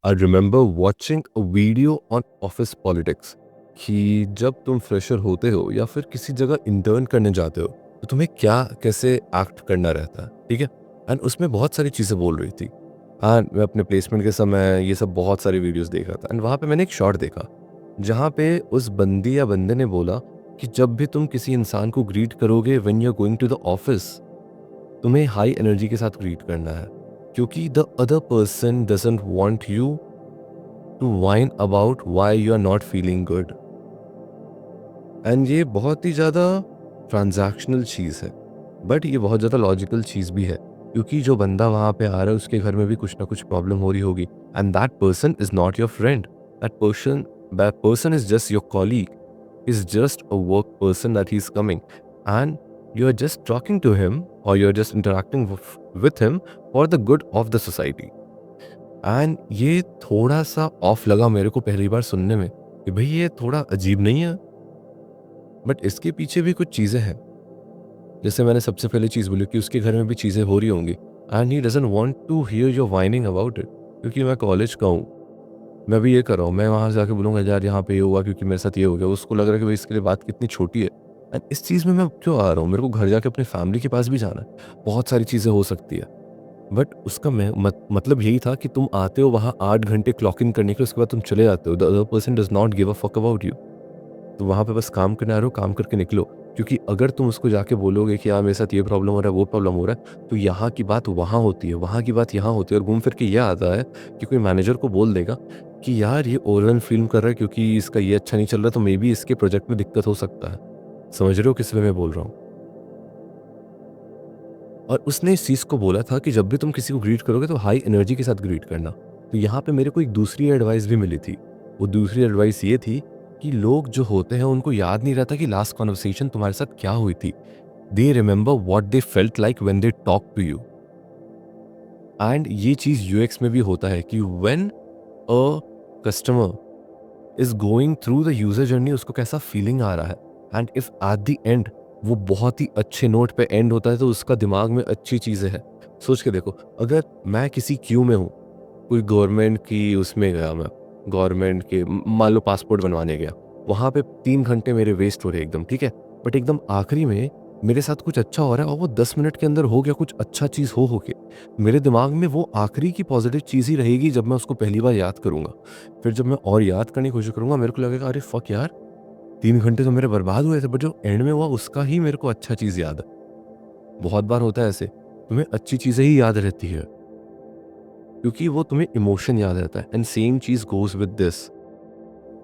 I remember watching a video on office politics कि जब तुम फ्रेशर होते हो या फिर किसी जगह इंटर्न करने जाते हो तो तुम्हें क्या कैसे एक्ट करना रहता है, ठीक है। एंड उसमें बहुत सारी चीज़ें बोल रही थी। एंड मैं अपने प्लेसमेंट के समय ये सब बहुत सारी वीडियोस देख रहा था एंड वहाँ पे मैंने एक शॉट देखा जहाँ पे उस बंदी या बंदे ने बोला कि जब भी तुम किसी इंसान को ग्रीट करोगे when you are going to the office, तुम्हें हाई एनर्जी के साथ ग्रीट करना है, क्योंकि the other person doesn't want you to whine about why you are not feeling good. And ये बहुत ही ज़्यादा ट्रांजैक्शनल चीज़ है, बट ये बहुत ज़्यादा लॉजिकल चीज़ भी है, क्योंकि जो बंदा वहाँ पे आ रहा है उसके घर में भी कुछ ना कुछ प्रॉब्लम हो रही होगी and that person is not your friend. That person is just your colleague, is just a work person that he's coming, and you're just talking to him or you're just interacting with him for the good of the society. And ये थोड़ा सा of लगा मेरे को पहली बार सुनने में कि भाई ये थोड़ा अजीब नहीं है, बट इसके पीछे भी कुछ चीज़ें हैं। जैसे मैंने सबसे पहले चीज़ बोली कि उसके घर में भी चीज़ें हो रही होंगी and he doesn't want to hear your whining about it. क्योंकि मैं कॉलेज का हूँ, मैं भी ये कर रहा हूँ, मैं वहाँ जाके बोलूँगा यार यहाँ पे ये हुआ क्योंकि मेरे साथ ये हो गया, उसको लग रहा है कि भाई इसके लिए बात कितनी छोटी है। एंड इस चीज़ में मैं क्यों आ रहा हूँ, मेरे को घर जाके अपनी फैमिली के पास भी जाना है, बहुत सारी चीज़ें हो सकती है। बट उसका मतलब यही था कि तुम आते हो वहाँ 8 घंटे क्लॉक इन करने के, उसके बाद तुम चले जाते हो, the other person does not give a fuck about you. तो वहाँ पे बस काम करने आ रहे हो, काम करके निकलो। क्योंकि अगर तुम उसको जाके बोलोगे कि हाँ मेरे साथ ये प्रॉब्लम हो रहा है, वो प्रॉब्लम हो रहा है, तो यहाँ की बात वहाँ होती है, वहाँ की बात यहाँ होती है, और घूम फिर के ये आता है कि कोई मैनेजर को बोल देगा कि यार ये ओवरऑल फ़िल्म कर रहा है क्योंकि इसका ये अच्छा नहीं चल रहा, तो मे बी इसके प्रोजेक्ट में दिक्कत हो सकता है। समझ रहे हो किस वे में बोल रहा हूँ? और उसने इस चीज़ को बोला था कि जब भी तुम किसी को ग्रीट करोगे तो हाई एनर्जी के साथ ग्रीट करना। तो यहाँ पे मेरे को एक दूसरी एडवाइस भी मिली थी। वो दूसरी एडवाइस ये थी कि लोग जो होते हैं उनको याद नहीं रहता कि लास्ट कन्वर्सेशन तुम्हारे साथ क्या हुई थी। They remember what they felt like when they talk to you. And ये चीज़ यूएक्स में भी होता है कि when a customer is going through the user journey, उसको कैसा फीलिंग आ रहा है, and if at the end वो बहुत ही अच्छे नोट पे एंड होता है तो उसका दिमाग में अच्छी चीज़ें हैं। सोच के देखो, अगर मैं किसी क्यू में हूँ, कोई गवर्नमेंट की उसमें गया, मैं गवर्नमेंट के मान लो पासपोर्ट बनवाने गया, वहाँ पे 3 घंटे मेरे वेस्ट हो रहे एकदम, ठीक है। बट एकदम आखिरी में मेरे साथ कुछ अच्छा हो रहा है और वो 10 मिनट के अंदर हो गया, कुछ अच्छा चीज़ हो के मेरे दिमाग में वो आखिरी की पॉजिटिव चीज़ ही रहेगी जब मैं उसको पहली बार याद करूँगा। फिर जब मैं और याद करने की कोशिश करूँगा, मेरे को लगेगा अरे फक यार, 3 घंटे तो मेरे बर्बाद हुए थे, बट जो एंड में हुआ उसका ही मेरे को अच्छा चीज़ याद है। बहुत बार होता है ऐसे, तुम्हें अच्छी चीज़ें ही याद रहती है क्योंकि वो तुम्हें इमोशन याद रहता है। And same cheese goes with this.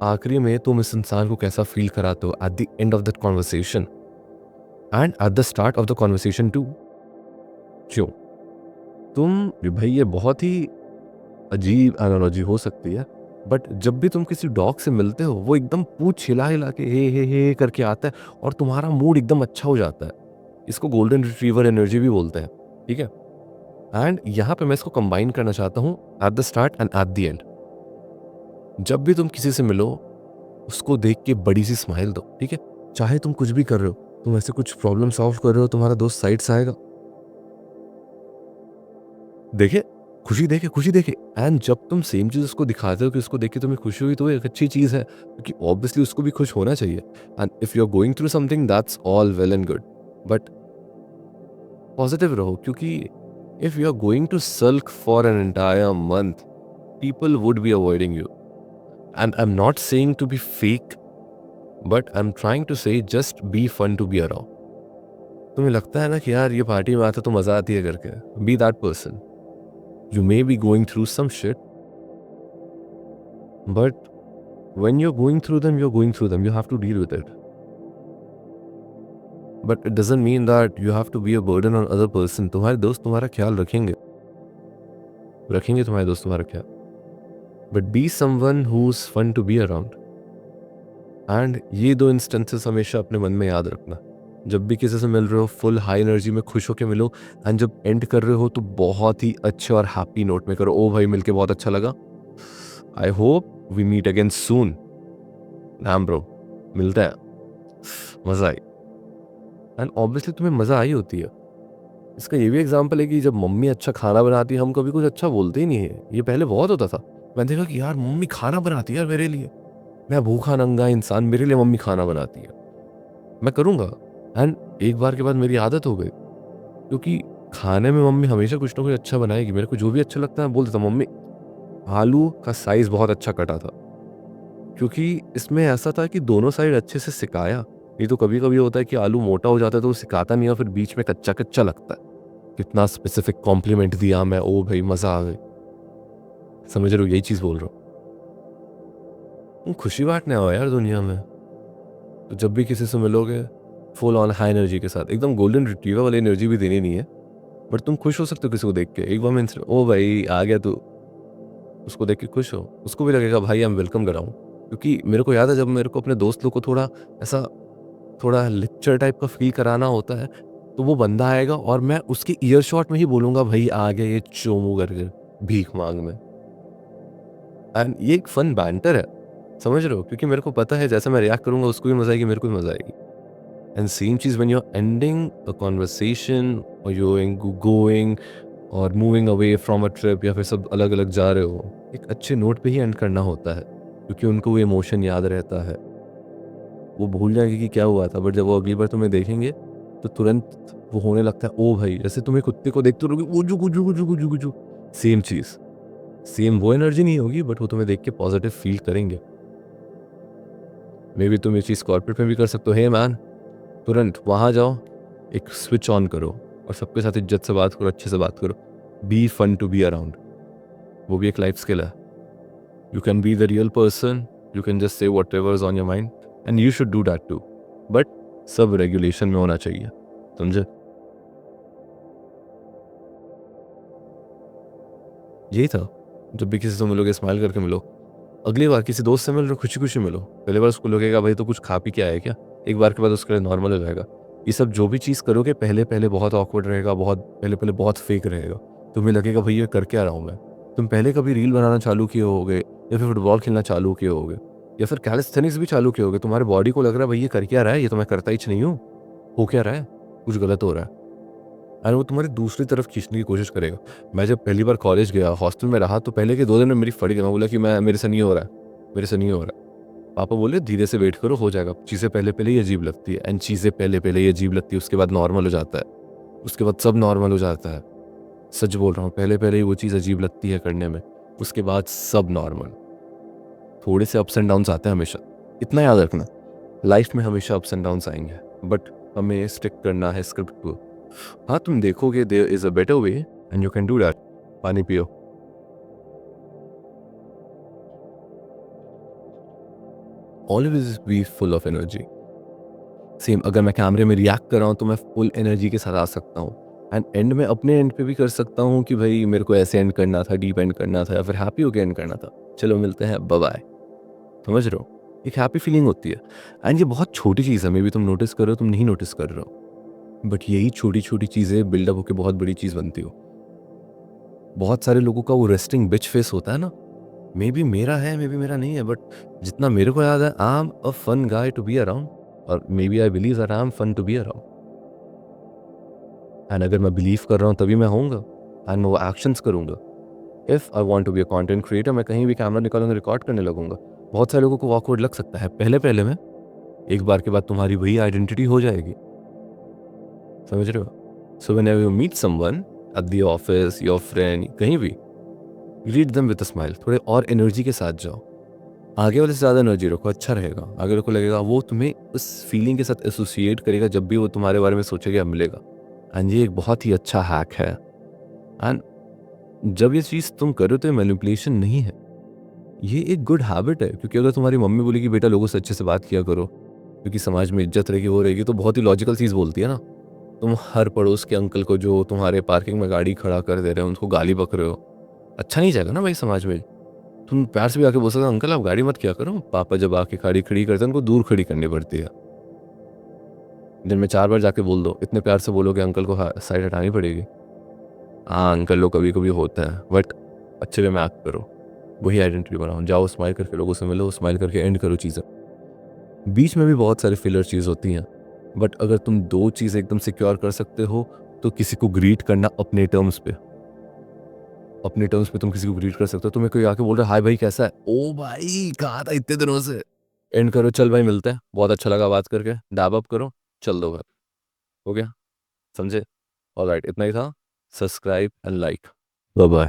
आखिरी में तुम इस इंसान को कैसा फ़ील कराते हो at the end of that conversation and at the start of the conversation too. क्यों? भाई ये बहुत ही अजीब एनालॉजी हो सकती है, बट जब भी तुम किसी डॉग से मिलते हो वो एकदम पूंछ हिला हिला के हे करके आता है और तुम्हारा मूड एकदम अच्छा हो जाता है। इसको गोल्डन रिट्रीवर एनर्जी भी बोलते हैं, ठीक है। एंड यहाँ पे मैं इसको कंबाइन करना चाहता हूँ eight the start and at the and. जब भी तुम किसी से मिलो, उसको देख के बड़ी सी स्माइल दो, ठीक है। चाहे तुम कुछ भी कर रहे हो, तुम ऐसे कुछ प्रॉब्लम सॉल्व कर रहे हो, तुम्हारा दोस्त साइड से आएगा, देखे खुशी देखे। एंड जब तुम सेम चीज उसको दिखाते हो कि उसको देख के तुम्हें खुशी हुई, तो एक अच्छी चीज है क्योंकि ऑब्वियसली उसको भी खुश होना चाहिए। And if you are going through something that's all well and good, but positive रहो, क्योंकि if you are going to sulk for an entire month, people would be avoiding you. And I am not saying to be fake, but I am trying to say just be fun to be around. तुम्हें लगता है ना कि यार ये party में आता तो मजा आती है करके, be that person. You may be going through some shit, but when you're going through them, you're going through them. You have to deal with it. But it doesn't mean that you have to be a burden on other person. तुम्हारे दोस्त तुम्हारा ख्याल रखेंगे तुम्हारे दोस्त तुम्हारा ख्याल. But be someone who's fun to be around. And ये दो इंस्टेंसेस हमेशा अपने मन में याद रखना. जब भी किसी से मिल रहे हो, फुल हाई एनर्जी में खुश होके मिलो, एंड जब एंड कर रहे हो तो बहुत ही अच्छे और हैप्पी नोट में करो. ओ भाई मिलके बहुत अच्छा लगा. I hope we meet again soon. नाम ब्रो, मिलता है, मजा आई. एंड ऑब्वियसली तुम्हें मजा आई होती है. इसका ये भी एग्जांपल है कि जब मम्मी अच्छा खाना बनाती है, हम कभी कुछ अच्छा बोलते ही नहीं है. ये पहले बहुत होता था मैं देखा कि यार मम्मी खाना बनाती है यार मेरे लिए, मैं भूखा नंगा इंसान, मेरे लिए मम्मी खाना बनाती है, मैं करूँगा। एंड एक बार के बाद मेरी आदत हो गई, क्योंकि खाने में मम्मी हमेशा कुछ ना कुछ अच्छा बनाएगी। मेरे को जो भी अच्छा लगता है मैं बोल देता हूँ, मम्मी आलू का साइज़ बहुत अच्छा कटा था। क्योंकि इसमें ऐसा था कि दोनों साइड अच्छे से सिकाया। नहीं तो कभी-कभी होता है कि आलू मोटा हो जाता है तो वो सिकाता नहीं है, फिर बीच में कच्चा-कच्चा लगता है। कितना स्पेसिफिक कॉम्प्लीमेंट दिया मैं, ओ भाई मज़ा आ गई। समझ रहे हो यही चीज़ बोल रहा हूँ। तुम खुशी बाँटने आओ यार दुनिया में। तो जब भी किसी से मिलोगे फुल ऑन हाई एनर्जी के साथ, एकदम गोल्डन रिट्रीवर वाली एनर्जी भी देनी नहीं है, बट तुम खुश हो सकते हो किसी को देख के। एक बार मैं ओ भाई आ गया तू, उसको देख के खुश हो। उसको भी लगेगा भाई आई एम वेलकम कर रहा हूँ। क्योंकि मेरे को याद है जब मेरे को अपने दोस्त लोग को थोड़ा ऐसा थोड़ा लेक्चर टाइप का फ़ील कराना होता है, तो वो बंदा आएगा और मैं उसके ईयर शॉट में ही बोलूँगा भई आ गया ये चोमू करके भीख माँगने। एंड ये एक फन बैंटर है, समझ रहे हो? क्योंकि मेरे को पता है जैसा मैं रिएक्ट करूँगा उसको भी मज़ा आएगी, मेरे को भी मज़ा आएगी। एंड सेम चीज़ when you are ending a conversation और यू गोइंग और moving away from a trip या फिर सब अलग-अलग जा रहे हो, एक अच्छे नोट पे ही एंड करना होता है, क्योंकि उनको वो इमोशन याद रहता है। वो भूल जाएँगे कि क्या हुआ था, बट जब वो अगली बार तुम्हें देखेंगे, तो तुरंत वो होने लगता है, "ओ भाई!" जैसे तुम्हें कुत्ते को देखते रहोगे, "गुजू, गुजू, गुजू, गुजू, गुजू।" सेम चीज़, सेम वो एनर्जी नहीं होगी, बट वो तुम्हें देख के पॉज़िटिव फ़ील करेंगे। मेबी तुम ये चीज़ कॉर्पोरेट में भी कर सकते हो, "हे मैन!" तुरंत वहाँ जाओ, एक स्विच ऑन करो और सबके साथ इज़्ज़त से बात करो, अच्छे से बात करो। Be fun to be around, वो भी एक लाइफ़ स्किल है। You can be the real person, you can just say whatever is on your mind and you should do that too. But सब रेगुलेशन में होना चाहिए, समझे? यही था, जब भी किसी से मिलोगे स्माइल करके मिलो। अगली बार किसी दोस्त से मिल रहे हो खुशी-खुशी मिलो। पहली बार उसको लगेगा भाई तो कुछ खा पी के आया है क्या? एक बार के बाद उसके लिए नॉर्मल हो जाएगा। ये सब जो भी चीज़ करोगे पहले-पहले बहुत ऑकवर्ड रहेगा, बहुत पहले-पहले बहुत फेक रहेगा। तुम्हें लगेगा भाई ये कर क्या रहा हूँ मैं? तुम पहले कभी रील बनाना चालू किए होगे या फिर फुटबॉल खेलना चालू किए होगे या फिर कैलिस्थेनिक्स भी चालू किए होगे। तुम्हारे बॉडी को लग रहा है भाई ये कर क्या रहा है? ये तो मैं करता ही नहीं हूँ। हो क्या रहा है? कुछ गलत हो रहा है। और वो तुम्हारी दूसरी तरफ खींचने की कोशिश करेगा। मैं जब पहली बार कॉलेज गया, हॉस्टल में रहा तो पहले के 2 दिन में मेरी फट गई। मैं बोला कि मैं मेरे से नहीं हो रहा है, मेरे से नहीं हो रहा है। पापा बोले धीरे से वेट करो हो जाएगा। चीज़ें पहले-पहले ही अजीब लगती है एंड चीज़ें पहले-पहले ही अजीब लगती है, उसके बाद नॉर्मल हो जाता है। उसके बाद सब नॉर्मल हो जाता है। सच बोल रहा हूँ, पहले-पहले ही वो चीज़ अजीब लगती है करने में, उसके बाद सब नॉर्मल। थोड़े से अप्स एंड डाउन्स आते हैं हमेशा। इतना याद रखना, लाइफ में हमेशा अप्स एंड डाउन्स आएँगे, बट हमें स्टिक करना है स्क्रिप्ट को। हाँ, तुम देखोगे there is a better way and you can do that. पानी पियो। Always be full of energy. Same अगर मैं कैमरे में रिएक्ट कर रहा हूँ तो मैं फुल एनर्जी के साथ आ सकता हूँ एंड एंड में अपने एंड पे भी कर सकता हूँ कि भाई मेरे को ऐसे एंड करना था, डीप एंड करना था या फिर हैप्पी होके एंड करना था। चलो मिलते हैं, बाय बाय। समझ रहे हो? एक हैप्पी फीलिंग होती है एंड ये बहुत छोटी चीज़ है, मे बी तुम नोटिस कर रहे हो, तुम नहीं नोटिस कर रहे हो। बट यही छोटी-छोटी चीज़ें बिल्डअप होके बहुत बड़ी चीज़ बनती हो। बहुत सारे लोगों का वो रेस्टिंग बिच फेस होता है ना, मे बी मेरा है, मे बी मेरा नहीं है, बट जितना मेरे को याद है I am a fun guy to be around और maybe I believe that I am fun to be around. And अगर मैं बिलीव कर रहा हूँ तभी मैं होऊँगा एंड मैं वो एक्शंस करूँगा। If I want to be a content creator, मैं कहीं भी कैमरा निकालूँगा, रिकॉर्ड करने लगूँगा। बहुत सारे लोगों को ऑकवर्ड लग सकता है पहले-पहले में, एक बार के बाद तुम्हारी वही आइडेंटिटी हो जाएगी। समझ रहे हो? So whenever you meet someone at the office, your friend, कहीं भी, greet them with a smile. थोड़े और एनर्जी के साथ जाओ। आगे वाले से ज़्यादा एनर्जी रखो, अच्छा रहेगा। आगे वाले को लगेगा वो तुम्हें उस फीलिंग के साथ एसोसिएट करेगा जब भी वो तुम्हारे बारे में सोचेगा या मिलेगा। एंड ये एक बहुत ही अच्छा हैक है। एंड जब ये चीज़ तुम करो तो ये मैनिपुलेशन नहीं है, ये एक गुड हैबिट है। क्योंकि अगर तुम्हारी मम्मी बोली कि बेटा लोगों से अच्छे से बात किया करो क्योंकि समाज में इज्जत रहेगी, वो रहेगी, तो बहुत ही लॉजिकल चीज़ बोलती है ना। तुम हर पड़ोस के अंकल को जो तुम्हारे पार्किंग में गाड़ी खड़ा कर दे रहे हो उनको गाली बक रहे हो, अच्छा नहीं जाएगा ना भाई समाज में। तुम प्यार से भी आके बोल सकते हो अंकल आप गाड़ी मत किया करो। पापा जब आके गाड़ी खड़ी करते हैं उनको दूर खड़ी करनी पड़ती है। दिन में 4 बार जाके बोल दो, इतने प्यार से बोलोगे अंकल को साइड हटानी पड़ेगी। हाँ, अंकल लोग कभी-कभी होते हैं, बट अच्छे वे में एक्ट करो। वही आइडेंटिटी बनाओ। जाओ स्माइल करके लोगों से मिलो, स्माइल करके एंड करो चीज़ें। बीच में भी बहुत सारी फिलर चीज़ होती हैं, बट अगर तुम 2 चीज़ें एकदम सिक्योर कर सकते हो, तो किसी को ग्रीट करना अपने टर्म्स पे, अपने टर्म्स पे तुम किसी को ग्रीट कर सकते हो। तुम्हें कोई आके बोल रहा है हाय भाई कैसा है, ओ भाई कहा था इतने दिनों से, एंड करो, चल भाई मिलते हैं, बहुत अच्छा लगा बात करके, डैब अप करो, चल दो घर, हो गया, समझे? ऑलराइट, इतना ही था। Subscribe and like, bye bye.